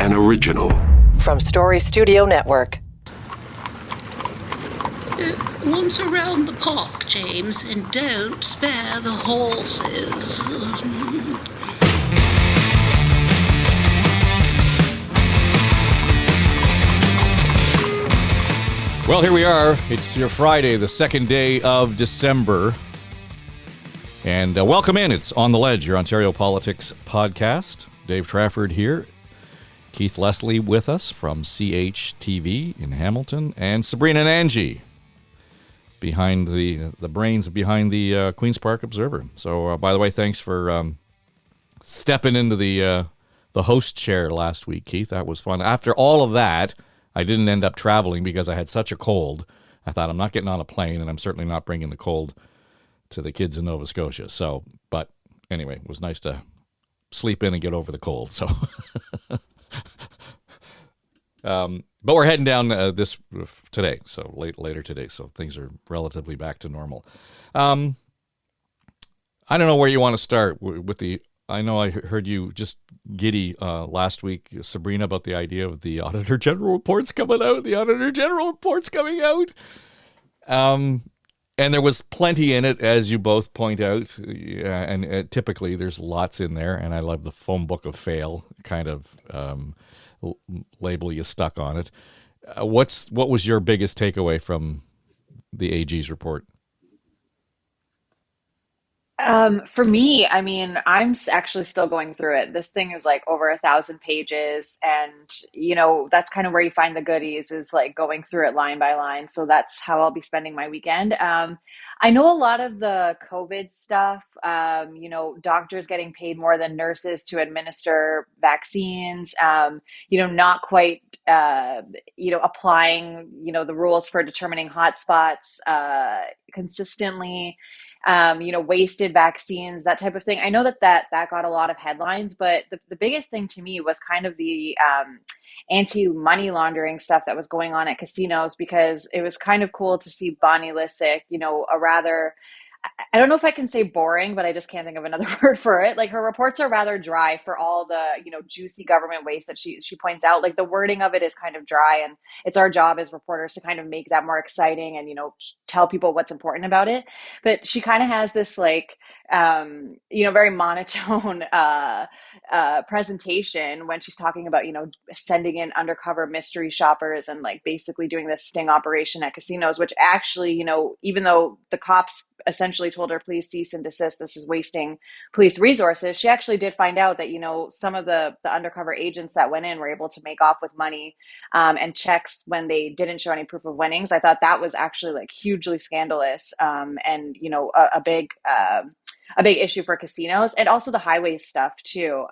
an original. From Story Studio Network. Once around the park, James, and don't spare the horses. Well, here we are. It's your Friday, the second day of December. And welcome in. It's On the Ledge, your Ontario Politics podcast. Dave Trafford here. Keith Leslie with us from CHCH-TV in Hamilton. And Sabrina and Nanji behind the brains behind the Queen's Park Observer. So, by the way, thanks for stepping into the host chair last week, Keith. That was fun. After all of that, I didn't end up traveling because I had such a cold. I thought, I'm not getting on a plane, and I'm certainly not bringing the cold to the kids in Nova Scotia. So, but anyway, it was nice to sleep in and get over the cold. So, but we're heading down this today, so later today. So things are relatively back to normal. I don't know where you want to start with the. I know I heard you just giddy last week, Sabrina, about the idea of the Auditor General reports coming out. The Auditor General reports coming out. And there was plenty in it, as you both point out. And typically there's lots in there. And I love the phone book of fail kind of label you stuck on it. What was your biggest takeaway from the AG's report? For me, I mean, I'm actually still going through it. This thing is like over 1,000 pages, and that's kind of where you find the goodies, is like going through it line by line. So that's how I'll be spending my weekend. I know a lot of the COVID stuff, doctors getting paid more than nurses to administer vaccines, not quite, applying, the rules for determining hotspots, consistently. Wasted vaccines, that type of thing. I know that got a lot of headlines, but the biggest thing to me was kind of the anti-money laundering stuff that was going on at casinos, because it was kind of cool to see Bonnie Lysyk, a rather, I don't know if I can say boring, but I just can't think of another word for it. Like, her reports are rather dry for all the, juicy government waste that she points out. Like, the wording of it is kind of dry, and it's our job as reporters to kind of make that more exciting and, tell people what's important about it. But she kind of has this like, very monotone presentation when she's talking about, sending in undercover mystery shoppers and like basically doing this sting operation at casinos, which actually, even though the cops essentially told her, please cease and desist, this is wasting police resources, she actually did find out that, some of the undercover agents that went in were able to make off with money and checks when they didn't show any proof of winnings. I thought that was actually like hugely scandalous and, a big issue for casinos, and also the highway stuff too.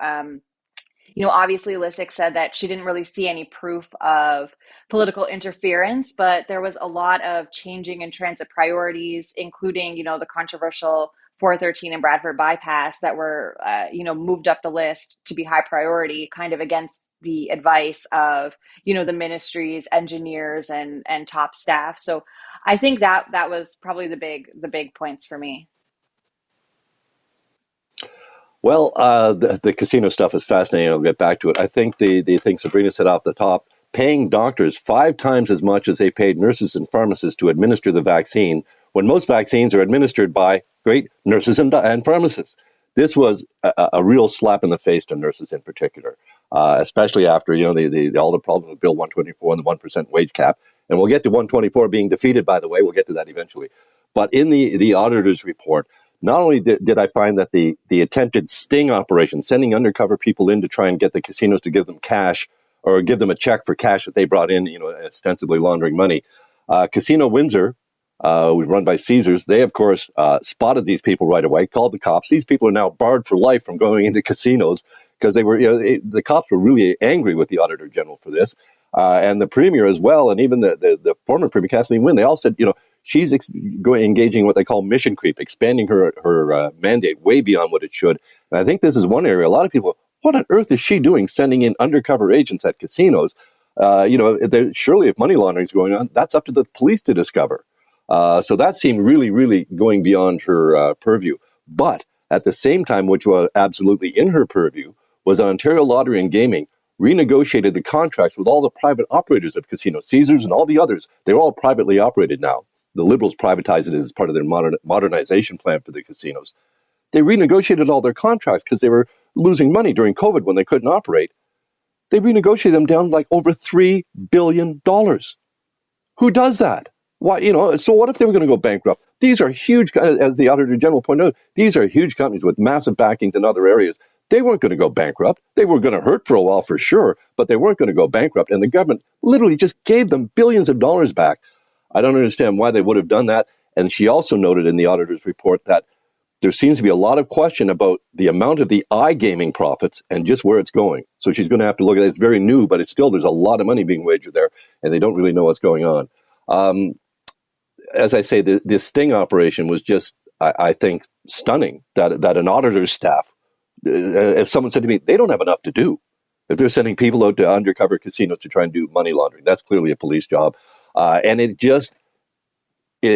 Obviously Lysyk said that she didn't really see any proof of political interference, but there was a lot of changing in transit priorities, including, the controversial 413 and Bradford bypass that were, moved up the list to be high priority, kind of against the advice of, the ministry's engineers and top staff. So I think that was probably the big points for me. Well, the casino stuff is fascinating. I'll get back to it. I think the thing Sabrina said off the top, paying doctors 5 times as much as they paid nurses and pharmacists to administer the vaccine, when most vaccines are administered by great nurses and pharmacists. This was a real slap in the face to nurses in particular, especially after, all the problems with Bill 124 and the 1% wage cap. And we'll get to 124 being defeated, by the way. We'll get to that eventually. But in the auditor's report, not only did I find that the attempted sting operation, sending undercover people in to try and get the casinos to give them cash or give them a check for cash that they brought in, ostensibly laundering money. Casino Windsor, run by Caesars, they, of course, spotted these people right away, called the cops. These people are now barred for life from going into casinos because they were, the cops were really angry with the Auditor General for this. And the Premier as well, and even the former Premier, Kathleen Wynne, they all said, she's engaging in what they call mission creep, expanding her mandate way beyond what it should. And I think this is one area, a lot of people, what on earth is she doing sending in undercover agents at casinos? Surely if money laundering is going on, that's up to the police to discover. So that seemed really, really going beyond her purview. But at the same time, which was absolutely in her purview, was Ontario Lottery and Gaming renegotiated the contracts with all the private operators of casinos, Caesars and all the others. They're all privately operated now. The Liberals privatized it as part of their modernization plan for the casinos. They renegotiated all their contracts because they were losing money during COVID when they couldn't operate. They renegotiated them down like over $3 billion. Who does that? Why, so what if they were going to go bankrupt? These are huge, as the Auditor General pointed out, these are huge companies with massive backings in other areas. They weren't going to go bankrupt. They were going to hurt for a while for sure, but they weren't going to go bankrupt. And the government literally just gave them billions of dollars back. I don't understand why they would have done that. And she also noted in the auditor's report that there seems to be a lot of question about the amount of the iGaming profits and just where it's going. So she's going to have to look at it. It's very new, but it's still, there's a lot of money being wagered there, and they don't really know what's going on. As I say, this sting operation was just, I think, stunning that an auditor's staff, as someone said to me, they don't have enough to do. If they're sending people out to undercover casinos to try and do money laundering, that's clearly a police job. And it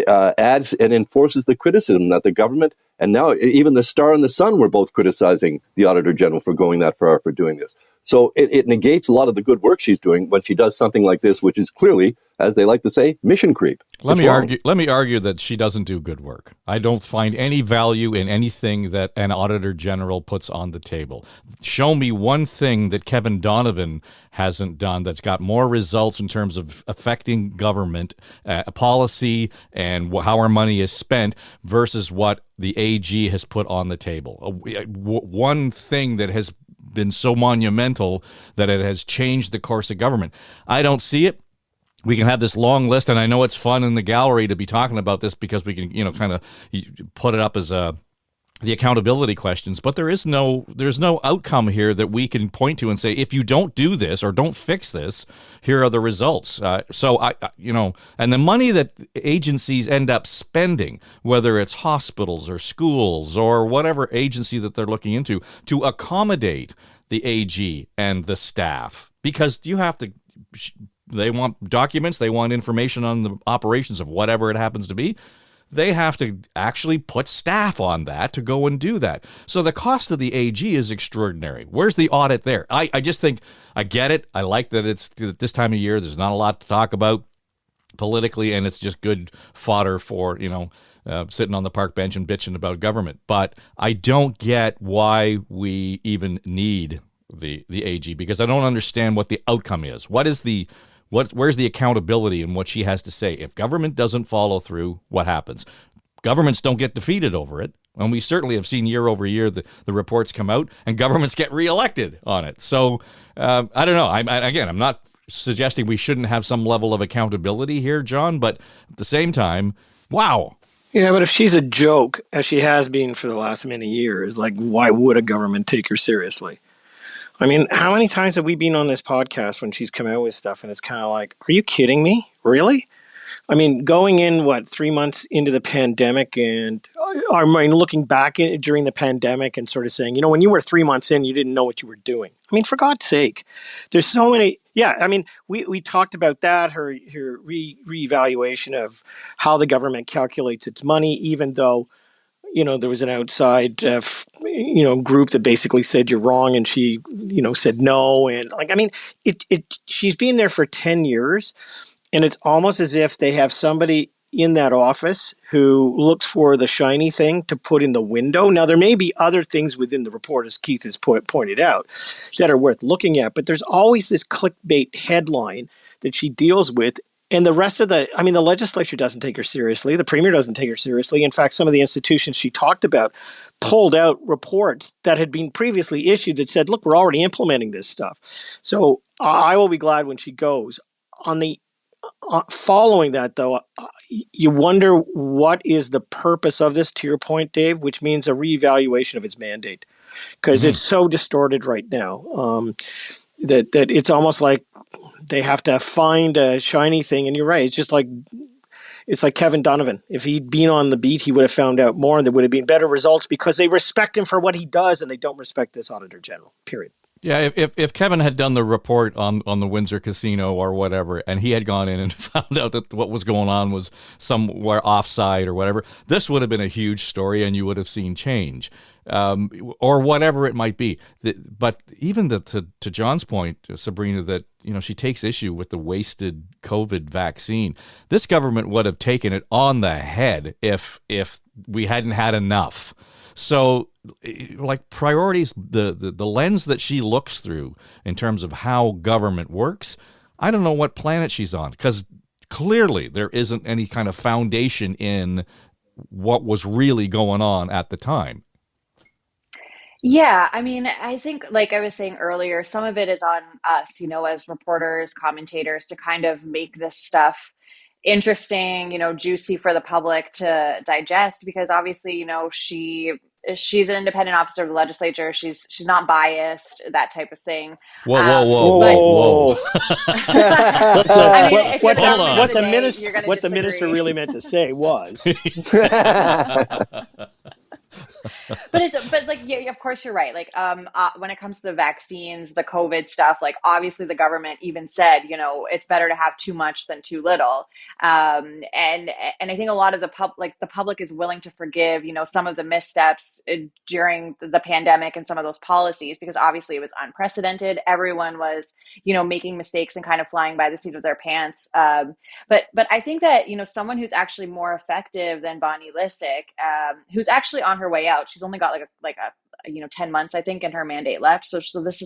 adds and enforces the criticism that the government, and now even the Star and the Sun were both criticizing the Auditor General for going that far, for doing this. So it negates a lot of the good work she's doing when she does something like this, which is clearly, as they like to say, mission creep. Let me argue that she doesn't do good work. I don't find any value in anything that an Auditor General puts on the table. Show me one thing that Kevin Donovan hasn't done that's got more results in terms of affecting government policy and how our money is spent versus what the AG has put on the table. One thing that has been so monumental that it has changed the course of government. I don't see it. We can have this long list, and I know it's fun in the gallery to be talking about this because we can, kind of put it up as the accountability questions. But there's no outcome here that we can point to and say, if you don't do this or don't fix this, here are the results. So and the money that agencies end up spending, whether it's hospitals or schools or whatever agency that they're looking into, to accommodate the AG and the staff, because you have to. They want documents, they want information on the operations of whatever it happens to be. They have to actually put staff on that to go and do that. So the cost of the AG is extraordinary. Where's the audit there? I just think, I get it. I like that it's this time of year. There's not a lot to talk about politically, and it's just good fodder for, sitting on the park bench and bitching about government. But I don't get why we even need the AG, because I don't understand what the outcome is. Where's the accountability in what she has to say? If government doesn't follow through, what happens? Governments don't get defeated over it. And we certainly have seen year over year the reports come out and governments get reelected on it. So I don't know. I'm not suggesting we shouldn't have some level of accountability here, John, but at the same time, wow. Yeah, but if she's a joke, as she has been for the last many years, like, why would a government take her seriously? I mean, how many times have we been on this podcast when she's come out with stuff and it's kind of like, are you kidding me? Really? I mean, going in, 3 months into the pandemic, and looking back during the pandemic and sort of saying, when you were 3 months in, you didn't know what you were doing. I mean, for God's sake, there's so many. Yeah, I mean, we talked about that, her reevaluation of how the government calculates its money, even though there was an outside, group that basically said you're wrong, and she, said no, and she's been there for 10 years, and it's almost as if they have somebody in that office who looks for the shiny thing to put in the window. Now, there may be other things within the report, as Keith has pointed out, that are worth looking at, but there's always this clickbait headline that she deals with. And the rest of the legislature doesn't take her seriously. The premier doesn't take her seriously. In fact, some of the institutions she talked about pulled out reports that had been previously issued that said, look, we're already implementing this stuff. So I will be glad when she goes. On the following that, though, you wonder what is the purpose of this, to your point, Dave, which means a reevaluation of its mandate, because it's so distorted right now that it's almost like they have to find a shiny thing. And you're right. It's like Kevin Donovan. If he'd been on the beat, he would have found out more, and there would have been better results, because they respect him for what he does and they don't respect this Auditor General, period. Yeah, if Kevin had done the report on the Windsor Casino or whatever, and he had gone in and found out that what was going on was somewhere offside or whatever, this would have been a huge story, and you would have seen change, or whatever it might be. But even to John's point, Sabrina, that she takes issue with the wasted COVID vaccine. This government would have taken it on the head if we hadn't had enough. So, like, priorities, the lens that she looks through in terms of how government works, I don't know what planet she's on, because clearly there isn't any kind of foundation in what was really going on at the time. Yeah, I mean, I think, like I was saying earlier, some of it is on us, as reporters, commentators, to kind of make this stuff interesting, juicy for the public to digest, because obviously, she's an independent officer of the legislature. She's not biased, that type of thing. Whoa, whoa, whoa, But whoa, whoa. I mean, if you're what the the day, minister you're gonna what the minister disagree. really meant to say was. But like, yeah, of course you're right. Like, when it comes to the vaccines, the COVID stuff, like, obviously the government even said, it's better to have too much than too little. And I think a lot of the public is willing to forgive, some of the missteps during the pandemic and some of those policies, because obviously it was unprecedented. Everyone was, making mistakes and kind of flying by the seat of their pants. But I think that, someone who's actually more effective than Bonnie Lysyk, who's actually on her way out. She's only got like a 10 months, I think, in her mandate left. So this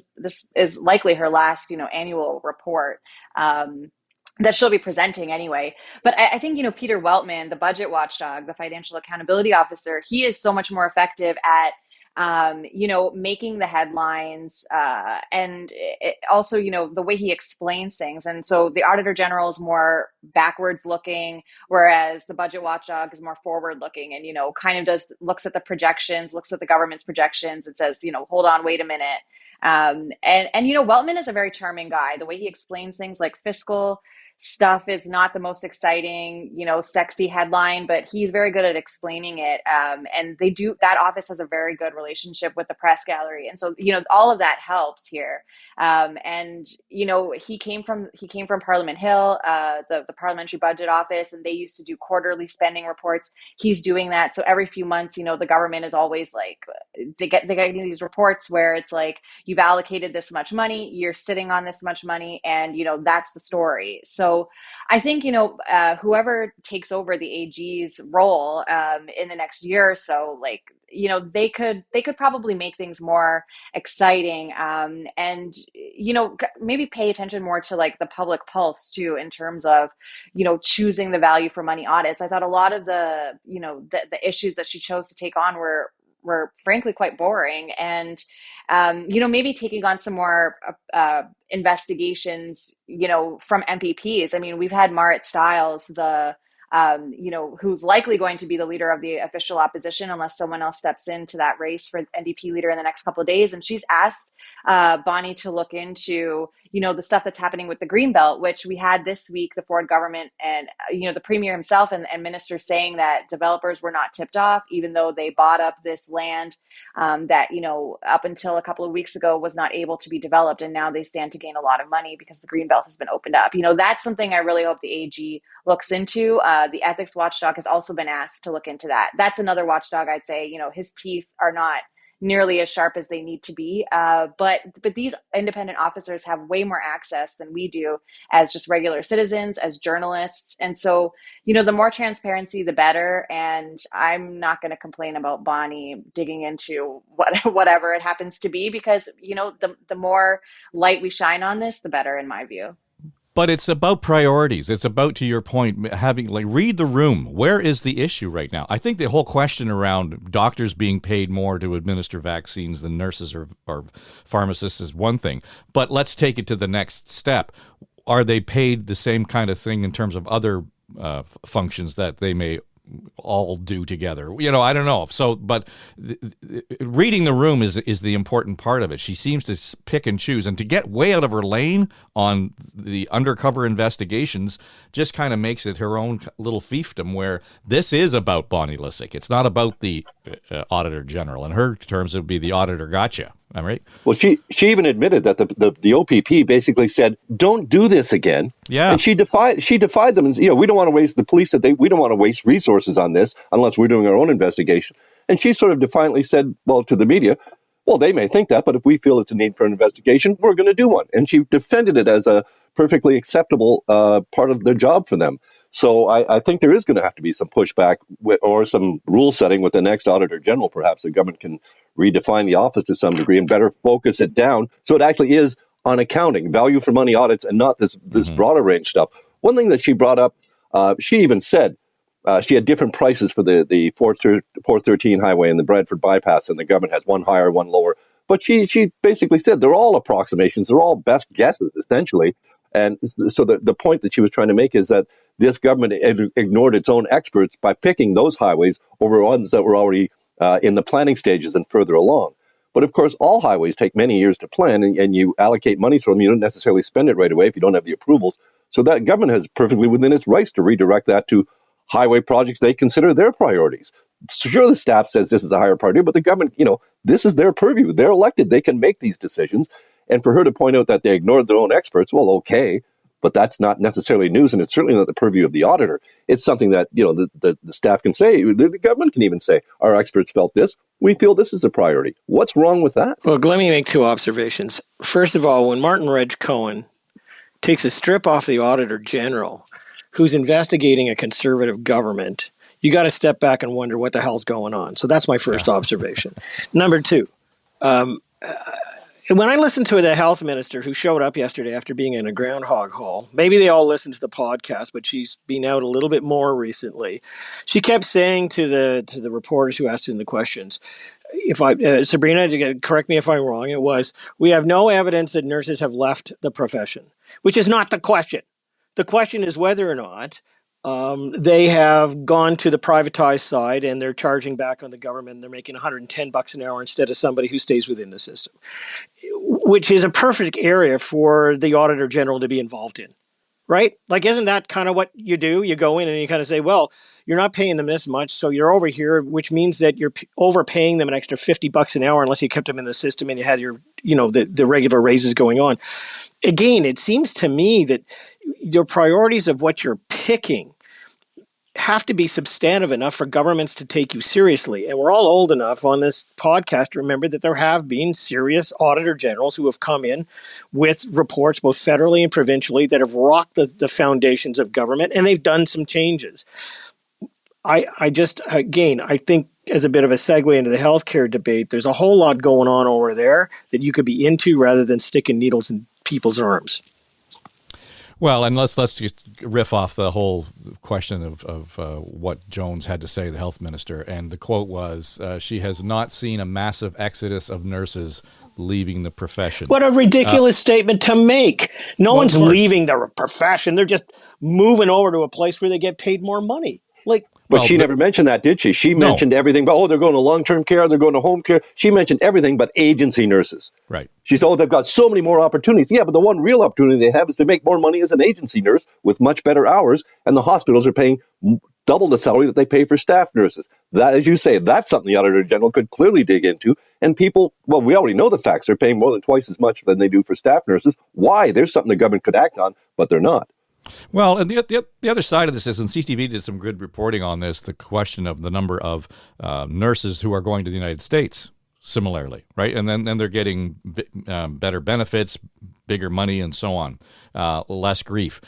is likely her last, annual report that she'll be presenting anyway. But I think, Peter Weltman, the budget watchdog, the financial accountability officer, he is so much more effective at making the headlines, and also, the way he explains things. And so the Auditor General is more backwards looking, whereas the budget watchdog is more forward looking, and, kind of looks at the projections, looks at the government's projections and says, hold on, wait a minute. And Weltman is a very charming guy. The way he explains things, like fiscal stuff, is not the most exciting, sexy headline, but he's very good at explaining it. And that office has a very good relationship with the press gallery. And so, all of that helps here. And, he came from Parliament Hill, the parliamentary budget office, and they used to do quarterly spending reports. He's doing that. So every few months, the government is always like, they get these reports where it's like, you've allocated this much money, you're sitting on this much money, and, that's the story. So I think, whoever takes over the AG's role in the next year or so, like, they could probably make things more exciting, and, maybe pay attention more to, like, the public pulse too, in terms of, choosing the value for money audits. I thought a lot of the issues that she chose to take on were frankly quite boring, and maybe taking on some more investigations, from MPPs. I mean, we've had Marit Stiles, who's likely going to be the leader of the official opposition unless someone else steps into that race for NDP leader in the next couple of days. And she's asked Bonnie to look into, the stuff that's happening with the Greenbelt, which we had this week, the Ford government and, the premier himself and ministers saying that developers were not tipped off, even though they bought up this land that, up until a couple of weeks ago was not able to be developed. And now they stand to gain a lot of money because the Greenbelt has been opened up. That's something I really hope the AG looks into. The ethics watchdog has also been asked to look into that. That's another watchdog, I'd say, his teeth are not nearly as sharp as they need to be. But these independent officers have way more access than we do as just regular citizens, as journalists. And so, the more transparency, the better. And I'm not going to complain about Bonnie digging into whatever it happens to be, because, the more light we shine on this, the better, in my view. But it's about priorities. It's about, to your point, having, like, read the room. Where is the issue right now? I think the whole question around doctors being paid more to administer vaccines than nurses or pharmacists is one thing. But let's take it to the next step. Are they paid the same kind of thing in terms of other functions that they may all do together? I don't know. So, but reading the room is the important part of it. She seems to pick and choose, and to get way out of her lane on the undercover investigations just kind of makes it her own little fiefdom, where this is about Bonnie Lysyk. It's not about the Auditor General. In her terms, it would be the auditor gotcha. Am I right? Well, she even admitted that the OPP basically said, "Don't do this again." Yeah. And she defied them, and we don't want to waste the police we don't want to waste resources on this unless we're doing our own investigation. And she sort of defiantly said, well, to the media, well, they may think that, but if we feel it's a need for an investigation, we're going to do one. And she defended it as a perfectly acceptable part of the job for them. So I think there is going to have to be some pushback or some rule setting with the next Auditor General. Perhaps the government can redefine the office to some degree and better focus it down so it actually is on accounting, value for money audits, and not this broader range stuff. One thing that she brought up, she even said she had different prices for the 413 highway and the Bradford bypass, and the government has one higher, one lower. But she basically said they're all approximations, they're all best guesses, essentially. And so the point that she was trying to make is that this government ignored its own experts by picking those highways over ones that were already in the planning stages and further along. But of course, all highways take many years to plan, and you allocate money for them. You don't necessarily spend it right away if you don't have the approvals. So that government has perfectly within its rights to redirect that to highway projects they consider their priorities. Sure, the staff says this is a higher priority, but the government, this is their purview. They're elected. They can make these decisions. And for her to point out that they ignored their own experts, well, okay, but that's not necessarily news, and it's certainly not the purview of the auditor. It's something that, the staff can say, the government can even say, our experts felt this. We feel this is a priority. What's wrong with that? Well, let me make two observations. First of all, when Martin Reg Cohen takes a strip off the Auditor General, who's investigating a conservative government, you got to step back and wonder what the hell's going on. So that's my first observation. Number two, when I listened to the health minister who showed up yesterday after being in a groundhog hole, maybe they all listened to the podcast, but she's been out a little bit more recently. She kept saying to the reporters who asked him the questions, Sabrina, correct me if I'm wrong, it was, we have no evidence that nurses have left the profession, which is not the question. The question is whether or not they have gone to the privatized side and they're charging back on the government and they're making $110 an hour instead of somebody who stays within the system, which is a perfect area for the Auditor General to be involved in, right? Like, isn't that kind of what you do? You go in and you kind of say, well, you're not paying them this much, so you're over here, which means that you're overpaying them an extra $50 an hour unless you kept them in the system and you had your, the regular raises going on. Again, it seems to me that your priorities of what you're picking have to be substantive enough for governments to take you seriously. And we're all old enough on this podcast to remember that there have been serious auditor generals who have come in with reports, both federally and provincially, that have rocked the foundations of government, and they've done some changes. I think as a bit of a segue into the healthcare debate, there's a whole lot going on over there that you could be into rather than sticking needles in people's arms. Well, and let's just riff off the whole question of what Jones had to say, the health minister. And the quote was, she has not seen a massive exodus of nurses leaving the profession. What a ridiculous statement to make. No one's leaving the profession. They're just moving over to a place where they get paid more money. But she never mentioned that, did she? She mentioned everything, but they're going to long-term care, they're going to home care. She mentioned everything but agency nurses. Right. She said, they've got so many more opportunities. Yeah, but the one real opportunity they have is to make more money as an agency nurse with much better hours, and the hospitals are paying double the salary that they pay for staff nurses. That, as you say, that's something the Auditor General could clearly dig into. And people, we already know the facts. They're paying more than twice as much than they do for staff nurses. Why? There's something the government could act on, but they're not. Well, and the other side of this is, and CTV did some good reporting on this, the question of the number of nurses who are going to the United States similarly, right? And then they're getting better benefits, bigger money, and so on, less grief.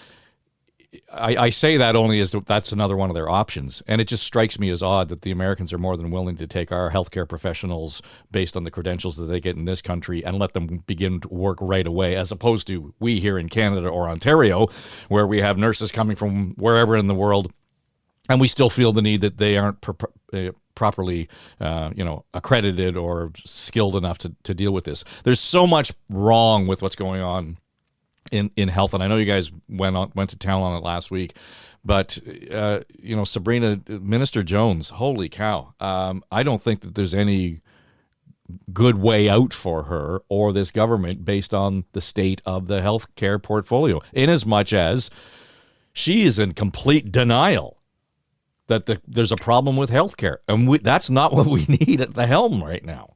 I say that only as that's another one of their options. And it just strikes me as odd that the Americans are more than willing to take our healthcare professionals based on the credentials that they get in this country and let them begin to work right away, as opposed to we here in Canada or Ontario, where we have nurses coming from wherever in the world, and we still feel the need that they aren't properly accredited or skilled enough to deal with this. There's so much wrong with what's going on in health, and I know you guys went to town on it last week, but Sabrina, Minister Jones, holy cow! I don't think that there's any good way out for her or this government based on the state of the healthcare portfolio. In as much as she is in complete denial that there's a problem with healthcare, and that's not what we need at the helm right now.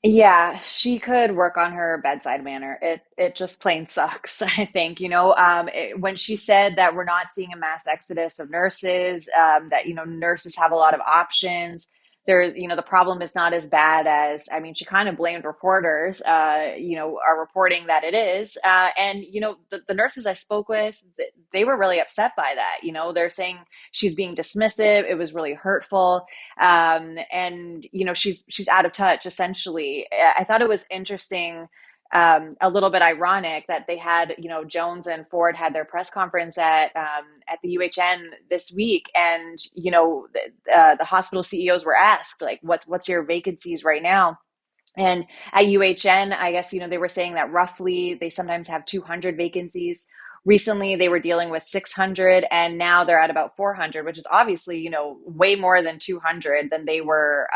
Yeah, she could work on her bedside manner. It just plain sucks, I think. When she said that we're not seeing a mass exodus of nurses, that nurses have a lot of options. There's the problem is not as bad as, I mean, she kind of blamed reporters, are reporting that it is, and the nurses I spoke with, they were really upset by that. They're saying she's being dismissive. It was really hurtful, and she's out of touch essentially. I thought it was interesting, a little bit ironic that they had, Jones and Ford had their press conference at the UHN this week, and the hospital CEOs were asked, like, what's your vacancies right now? And at UHN, I guess, they were saying that roughly they sometimes have 200 vacancies. Recently, they were dealing with 600, and now they're at about 400, which is obviously, way more than 200 than they were,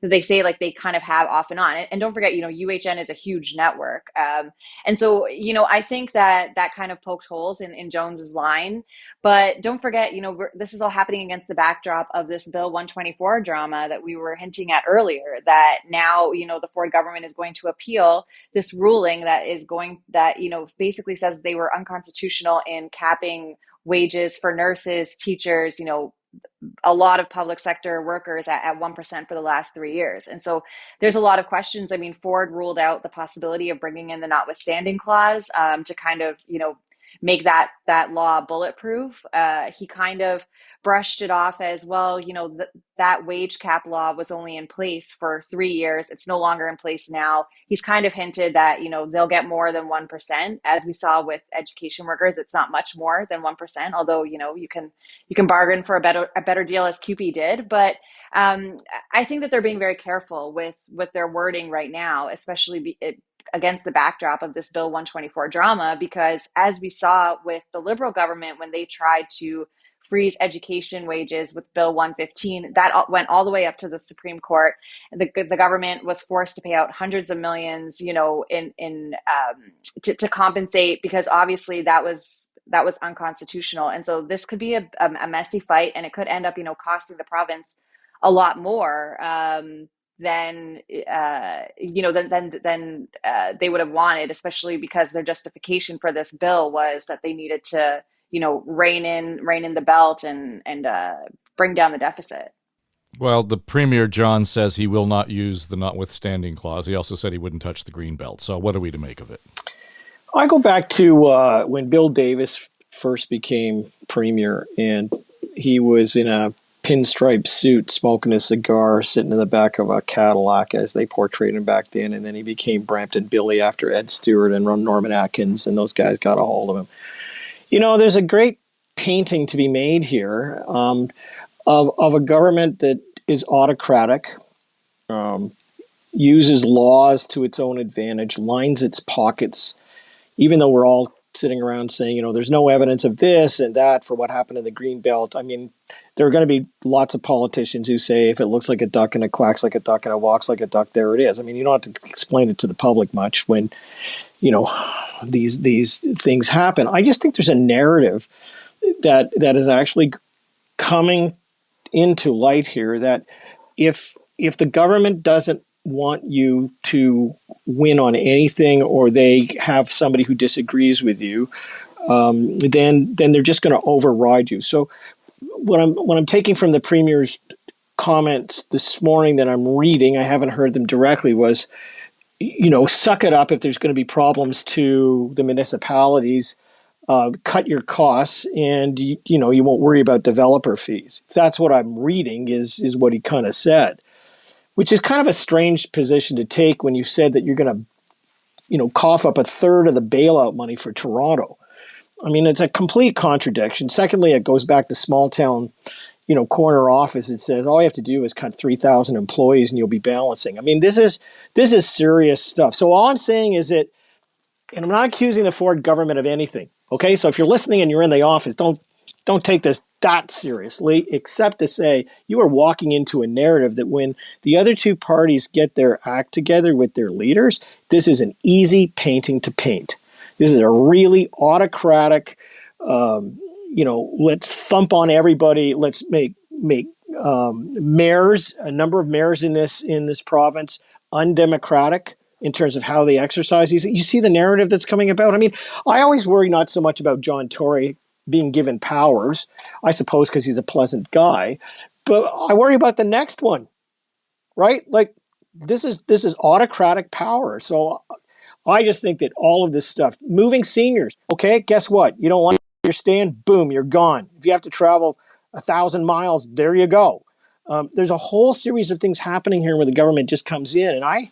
that they say like they kind of have off and on. And don't forget, UHN is a huge network. And so, I think that that kind of poked holes in Jones's line. But don't forget, this is all happening against the backdrop of this Bill 124 drama that we were hinting at earlier, that now, the Ford government is going to appeal this ruling that basically says they were unconstitutional in capping wages for nurses, teachers, a lot of public sector workers at 1% for the last 3 years. And so there's a lot of questions. I mean, Ford ruled out the possibility of bringing in the Notwithstanding Clause, to kind of, make that law bulletproof. He kind of brushed it off as, well, that wage cap law was only in place for 3 years. It's no longer in place now. He's kind of hinted that, they'll get more than 1%. As we saw with education workers, it's not much more than 1%, although, you can bargain for a better deal, as CUPE did. But I think that they're being very careful with their wording right now, especially against the backdrop of this Bill 124 drama, because as we saw with the Liberal government, when they tried to freeze education wages with Bill 115, that went all the way up to the Supreme Court. The government was forced to pay out hundreds of millions, to compensate, because obviously that was unconstitutional. And so this could be a messy fight, and it could end up, costing the province a lot more, than they would have wanted, especially because their justification for this bill was that they needed to, rein in the belt and bring down the deficit. Well, the Premier, John, says he will not use the Notwithstanding Clause. He also said he wouldn't touch the Greenbelt. So what are we to make of it? I go back to when Bill Davis first became Premier, and he was in a pinstripe suit, smoking a cigar, sitting in the back of a Cadillac, as they portrayed him back then. And then he became Brampton Billy after Ed Stewart and Norman Atkins, and those guys got a hold of him. There's a great painting to be made here, of a government that is autocratic, uses laws to its own advantage, lines its pockets, even though we're all sitting around saying, there's no evidence of this and that for what happened in the Greenbelt. I mean, there are going to be lots of politicians who say, if it looks like a duck and it quacks like a duck and it walks like a duck, there it is. I mean, you don't have to explain it to the public much when, these things happen. I just think there's a narrative that is actually coming into light here, that if the government doesn't want you to win on anything, or they have somebody who disagrees with you, then they're just going to override you. So what I'm taking from the Premier's comments this morning that I'm reading, I haven't heard them directly, was, suck it up if there's going to be problems to the municipalities, cut your costs, and you won't worry about developer fees. That's what I'm reading is what he kind of said, which is kind of a strange position to take when you said that you're going to, cough up a third of the bailout money for Toronto. I mean, it's a complete contradiction. Secondly, it goes back to small town, corner office. It says all you have to do is cut 3,000 employees and you'll be balancing. I mean, this is serious stuff. So all I'm saying is that, and I'm not accusing the Ford government of anything. Okay, so if you're listening and you're in the office, don't take this that seriously, except to say you are walking into a narrative that when the other two parties get their act together with their leaders, this is an easy painting to paint. This is a really autocratic, let's thump on everybody. Let's make mayors, a number of mayors in this province, undemocratic in terms of how they exercise these. You see the narrative that's coming about. I mean, I always worry not so much about John Tory being given powers, I suppose because he's a pleasant guy, but I worry about the next one, right? Like this is autocratic power. So I just think that all of this stuff, moving seniors, okay, guess what? You don't want your stand, boom, you're gone. If you have to travel 1,000 miles, there you go. There's a whole series of things happening here where the government just comes in, and I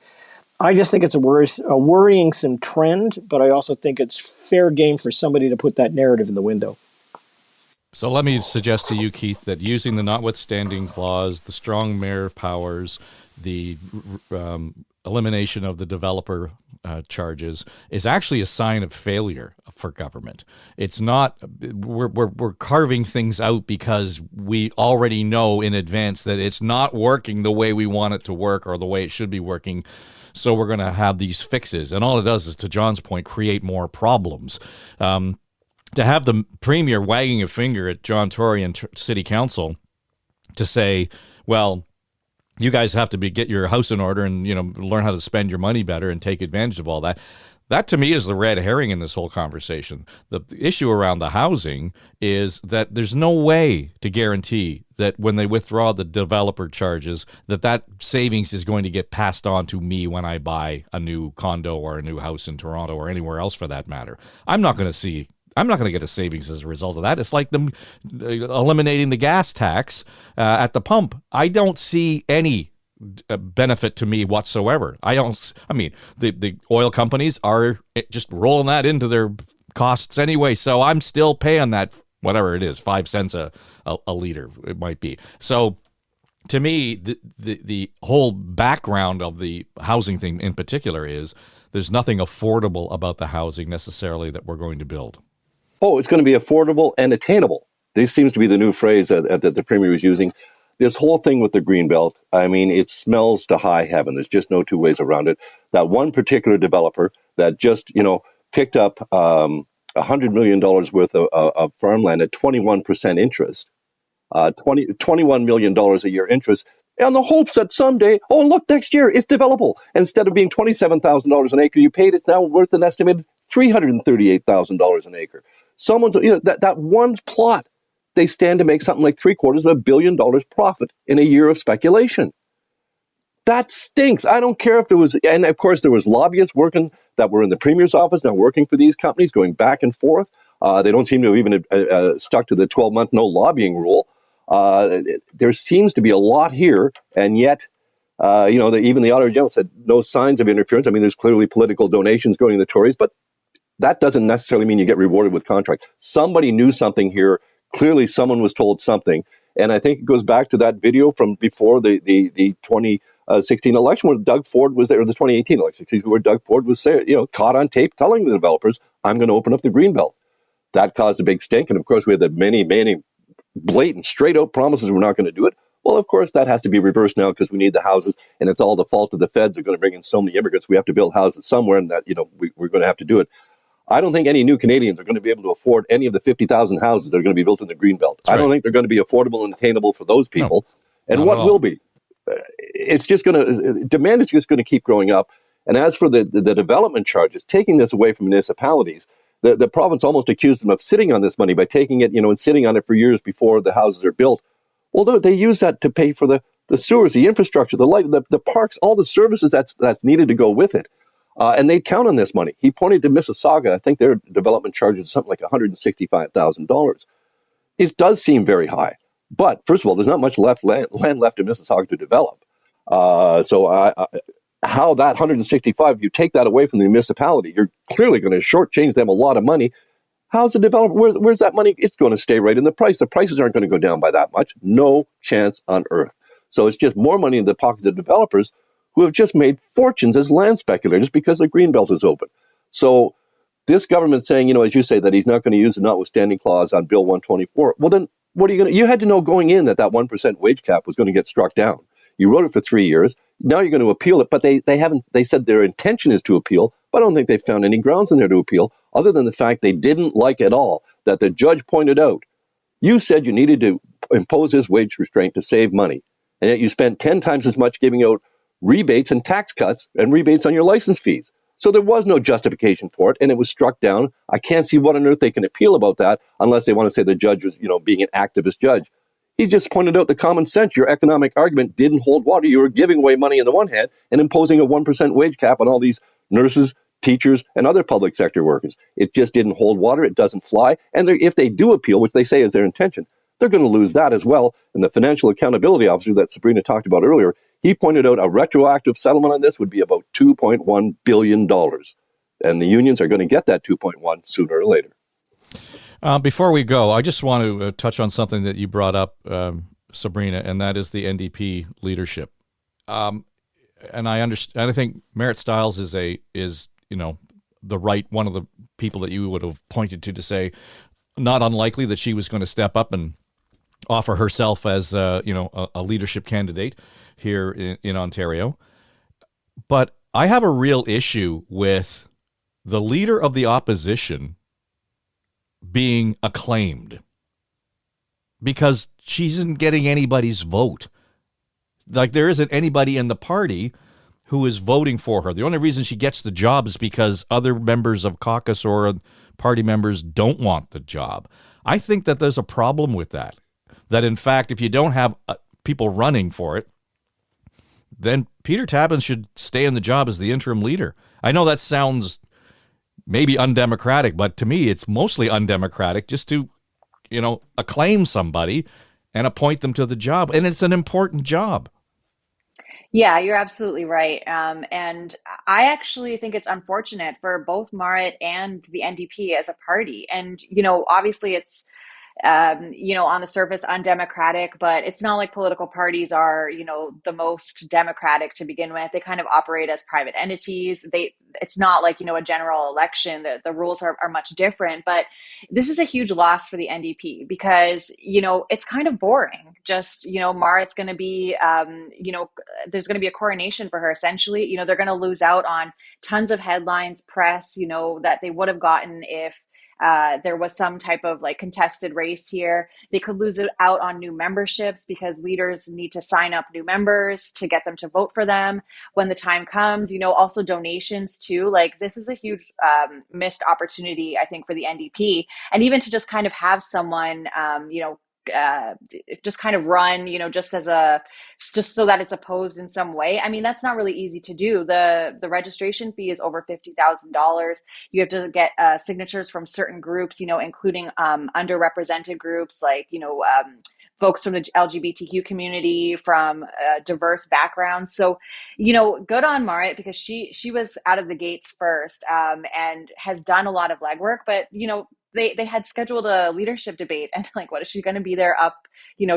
just think it's a worrying trend, but I also think it's fair game for somebody to put that narrative in the window. So let me suggest to you, Keith, that using the notwithstanding clause, the strong mayor powers, the elimination of the developer charges is actually a sign of failure for government. It's not, we're carving things out because we already know in advance that it's not working the way we want it to work or the way it should be working. So we're going to have these fixes. And all it does is, to John's point, create more problems. To have the premier wagging a finger at John Tory and city council to say, well, you guys have to get your house in order and, learn how to spend your money better and take advantage of all that. That, to me, is the red herring in this whole conversation. The issue around the housing is that there's no way to guarantee that when they withdraw the developer charges, that savings is going to get passed on to me when I buy a new condo or a new house in Toronto or anywhere else for that matter. I'm not going to get a savings as a result of that. It's like them eliminating the gas tax at the pump. I don't see any benefit to me whatsoever. The oil companies are just rolling that into their costs anyway, so I'm still paying that, whatever it is, 5 cents a liter it might be. So to me, the whole background of the housing thing in particular is there's nothing affordable about the housing necessarily that we're going to build. Oh, it's going to be affordable and attainable. This seems to be the new phrase that the Premier was using. This whole thing with the Greenbelt, it smells to high heaven. There's just no two ways around it. That one particular developer that just, picked up $100 million worth of farmland at 21% interest, $21 million a year interest, on the hopes that someday, look, next year it's developable. And instead of being $27,000 an acre you paid, it's now worth an estimated $338,000 an acre. That one plot, they stand to make something like $750 million profit in a year of speculation. That stinks. I don't care if there was, and of course there was lobbyists working that were in the Premier's office now working for these companies, going back and forth. They don't seem to have even stuck to the 12-month no lobbying rule. There seems to be a lot here, and yet, even the Auditor General said no signs of interference. There's clearly political donations going to the Tories, but that doesn't necessarily mean you get rewarded with contract. Somebody knew something here. Clearly, someone was told something. And I think it goes back to that video from before the 2016 election where Doug Ford was there, or the 2018 election, where Doug Ford was there, caught on tape telling the developers, I'm going to open up the Greenbelt. That caused a big stink. And of course, we had the many blatant, straight out promises we're not going to do it. Well, of course, that has to be reversed now because we need the houses, and it's all the fault of the feds. They're going to bring in so many immigrants. We have to build houses somewhere, and that, we're going to have to do it. I don't think any new Canadians are going to be able to afford any of the 50,000 houses that are going to be built in the Greenbelt. I don't think they're going to be affordable and attainable for those people. No, and what will be? It's just going to, demand is just going to keep growing up. And as for the development charges, taking this away from municipalities, the province almost accused them of sitting on this money by taking it, and sitting on it for years before the houses are built. Well, they use that to pay for the sewers, the infrastructure, the light, the parks, all the services that's needed to go with it. And they count on this money. He pointed to Mississauga. I think their development charges are something like $165,000. It does seem very high. But first of all, there's not much land left in Mississauga to develop. So how that 165, you take that away from the municipality, you're clearly going to shortchange them a lot of money. How's the developer? Where's that money? It's going to stay right in the price. The prices aren't going to go down by that much. No chance on earth. So it's just more money in the pockets of developers who have just made fortunes as land speculators because the Greenbelt is open. So this government saying, as you say, that he's not going to use the notwithstanding clause on Bill 124. Well, then what are you going to? You had to know going in that 1% wage cap was going to get struck down. You wrote it for 3 years. Now you're going to appeal it, but they haven't. They said their intention is to appeal, but I don't think they've found any grounds in there to appeal, other than the fact they didn't like at all that the judge pointed out. You said you needed to impose this wage restraint to save money, and yet you spent 10 times as much giving out rebates and tax cuts and rebates on your license fees. So there was no justification for it, and it was struck down. I can't see what on earth they can appeal about that unless they want to say the judge was, being an activist judge. He just pointed out the common sense. Your economic argument didn't hold water. You were giving away money on the one hand and imposing a 1% wage cap on all these nurses, teachers, and other public sector workers. It just didn't hold water. It doesn't fly. And if they do appeal, which they say is their intention, they're going to lose that as well. And the financial accountability officer that Sabrina talked about earlier, he pointed out a retroactive settlement on this would be about $2.1 billion. And the unions are going to get that 2.1 sooner or later. Before we go, I just want to touch on something that you brought up, Sabrina, and that is the NDP leadership. And I understand. I think Merritt Stiles is the right one of the people that you would have pointed to say, not unlikely that she was going to step up and offer herself as a leadership candidate here in Ontario. But I have a real issue with the leader of the opposition being acclaimed because she isn't getting anybody's vote. Like, there isn't anybody in the party who is voting for her. The only reason she gets the job is because other members of caucus or party members don't want the job. I think that there's a problem with that. That, in fact, if you don't have people running for it, then Peter Tabuns should stay in the job as the interim leader. I know that sounds maybe undemocratic, but to me, it's mostly undemocratic just to, acclaim somebody and appoint them to the job. And it's an important job. Yeah, you're absolutely right. And I actually think it's unfortunate for both Marit and the NDP as a party. And, obviously it's, on the surface, undemocratic, but it's not like political parties are, the most democratic to begin with. They kind of operate as private entities. It's not like, a general election. The rules are much different, but this is a huge loss for the NDP because, it's kind of boring. Just, Marit's going to be, there's going to be a coronation for her essentially. They're going to lose out on tons of headlines, press, that they would have gotten if there was some type of contested race here. They could lose it out on new memberships because leaders need to sign up new members to get them to vote for them when the time comes. Also donations too. This is a huge missed opportunity, I think, for the NDP, and even to just kind of have someone, just kind of run, just so that it's opposed in some way. I mean, that's not really easy to do. The registration fee is over $50,000. You have to get signatures from certain groups, including underrepresented groups folks from the LGBTQ community, from diverse backgrounds. So, good on Marit because she was out of the gates first and has done a lot of legwork, but, they had scheduled a leadership debate and what is she going to be there up,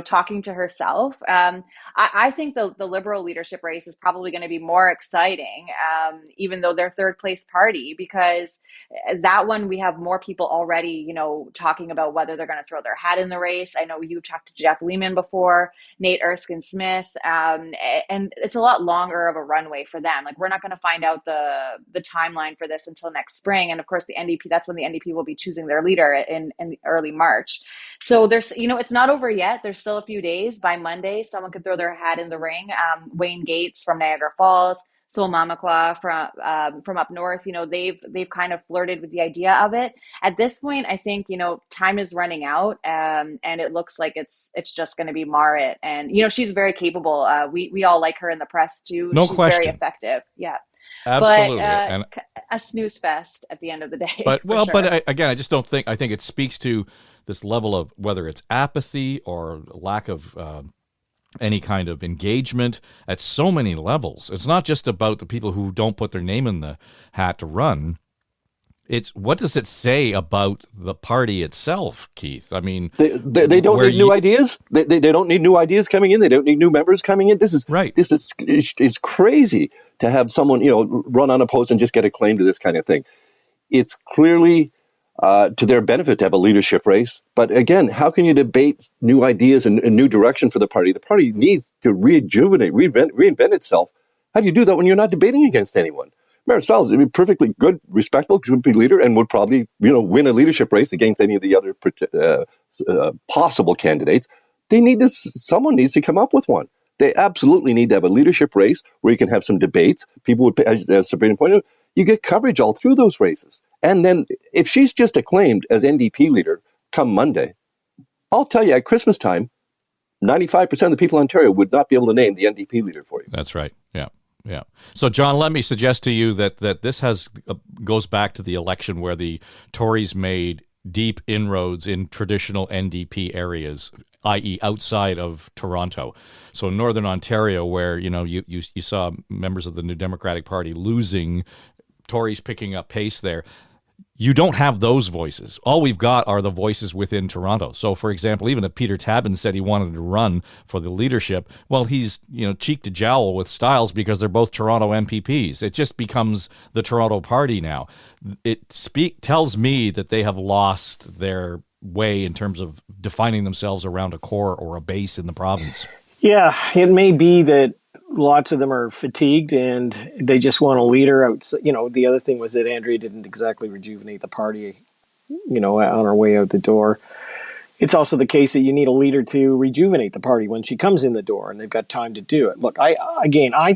talking to herself? I think the Liberal leadership race is probably going to be more exciting, even though they're third place party, because that one we have more people already, talking about whether they're going to throw their hat in the race. I know you talked to Jeff Lehman before, Nate Erskine-Smith, and it's a lot longer of a runway for them. We're not going to find out the timeline for this until next spring. And of course, the NDP, that's when the NDP will be choosing their leader in early March. So there's, it's not over yet. There's still a few days. By Monday, someone could throw their hat in the ring. Wayne Gates from Niagara Falls, Sol Mamakwa from up north, they've kind of flirted with the idea of it. At this point, I think, time is running out, and it looks like it's just going to be Marit. And, she's very capable. We all like her in the press too. No she's question. Very effective. Yeah. Absolutely. But a snooze fest at the end of the day. But sure. Again, I just don't think, I think it speaks to this level of whether it's apathy or lack of any kind of engagement at so many levels. It's not just about the people who don't put their name in the hat to run. It's what does it say about the party itself, Keith? I mean, they don't need new ideas. They don't need new ideas coming in. They don't need new members coming in. This is right. This is crazy to have someone run unopposed and just get a claim to this kind of thing. It's clearly to their benefit to have a leadership race. But again, how can you debate new ideas and new direction for the party? The party needs to rejuvenate, reinvent itself. How do you do that when you're not debating against anyone? Merritt Stiles is a perfectly good, respectable, good leader and would probably, win a leadership race against any of the other possible candidates. Someone needs to come up with one. They absolutely need to have a leadership race where you can have some debates. People would, as Sabrina pointed out, you get coverage all through those races. And then if she's just acclaimed as NDP leader come Monday, I'll tell you, at Christmas time, 95% of the people in Ontario would not be able to name the NDP leader for you. That's right. Yeah. Yeah. So, John, let me suggest to you that this goes back to the election where the Tories made deep inroads in traditional NDP areas, i.e. outside of Toronto. So Northern Ontario, where, you saw members of the New Democratic Party losing, Tories picking up pace there. You don't have those voices. All we've got are the voices within Toronto. So, for example, even if Peter Tabbin said he wanted to run for the leadership, well, he's cheek to jowl with Stiles because they're both Toronto MPPs. It just becomes the Toronto party now. It tells me that they have lost their way in terms of defining themselves around a core or a base in the province. Yeah, it may be that lots of them are fatigued and they just want a leader out. The other thing was that Andrea didn't exactly rejuvenate the party, on her way out the door. It's also the case that you need a leader to rejuvenate the party when she comes in the door, and they've got time to do it. Look, I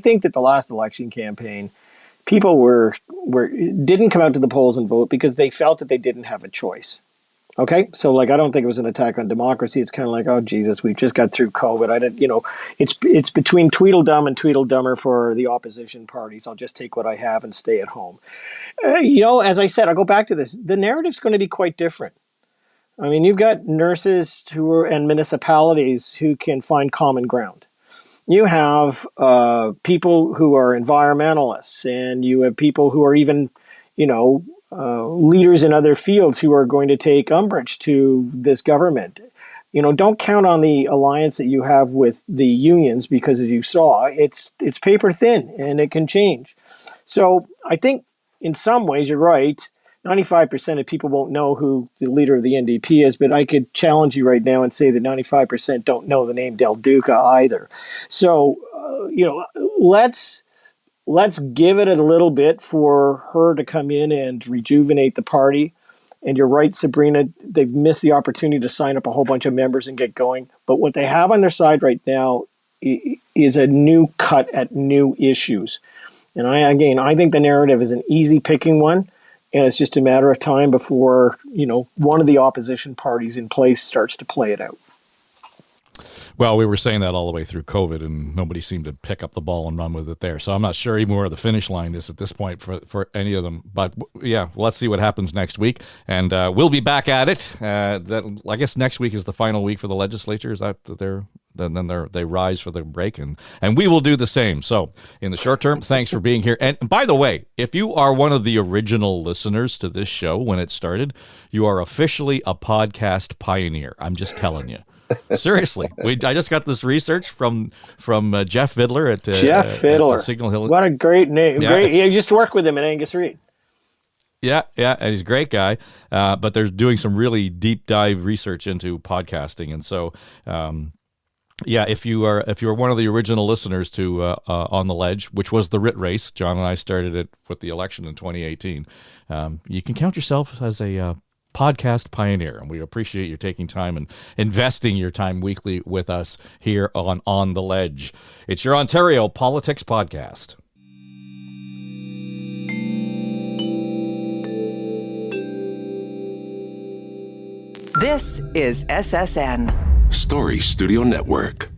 think that the last election campaign, people didn't come out to the polls and vote because they felt that they didn't have a choice. Okay, so I don't think it was an attack on democracy. It's kind of like, oh Jesus, we've just got through COVID. It's between Tweedledum and Tweedledummer for the opposition parties. I'll just take what I have and stay at home. As I said, I'll go back to this. The narrative's going to be quite different. I mean, you've got nurses and municipalities who can find common ground. You have people who are environmentalists, and you have people who are even, leaders in other fields who are going to take umbrage to this government. Don't count on the alliance that you have with the unions because, as you saw, it's paper thin and it can change. So I think in some ways you're right. 95% of people won't know who the leader of the NDP is, but I could challenge you right now and say that 95% don't know the name Del Duca either. So, let's give it a little bit for her to come in and rejuvenate the party. And you're right, Sabrina, they've missed the opportunity to sign up a whole bunch of members and get going. But what they have on their side right now is a new cut at new issues. And I think the narrative is an easy picking one. And it's just a matter of time before, one of the opposition parties in place starts to play it out. Well, we were saying that all the way through COVID, and nobody seemed to pick up the ball and run with it there. So I'm not sure even where the finish line is at this point for any of them. But yeah, let's see what happens next week, and we'll be back at it. I guess next week is the final week for the legislature. Is that they rise for the break, and we will do the same. So in the short term, thanks for being here. And by the way, if you are one of the original listeners to this show when it started, you are officially a podcast pioneer. I'm just telling you. Seriously, I just got this research from Jeff Fiddler at Signal Hill. What a great name! Yeah, great. You used to work with him at Angus Reid. Yeah, and he's a great guy. But they're doing some really deep dive research into podcasting, and so if you are one of the original listeners to On the Ledge, which was the writ race, John and I started it with the election in 2018. You can count yourself as a podcast pioneer, and we appreciate you taking time and investing your time weekly with us here on the Ledge. It's your Ontario Politics Podcast. This is SSN. Story Studio Network.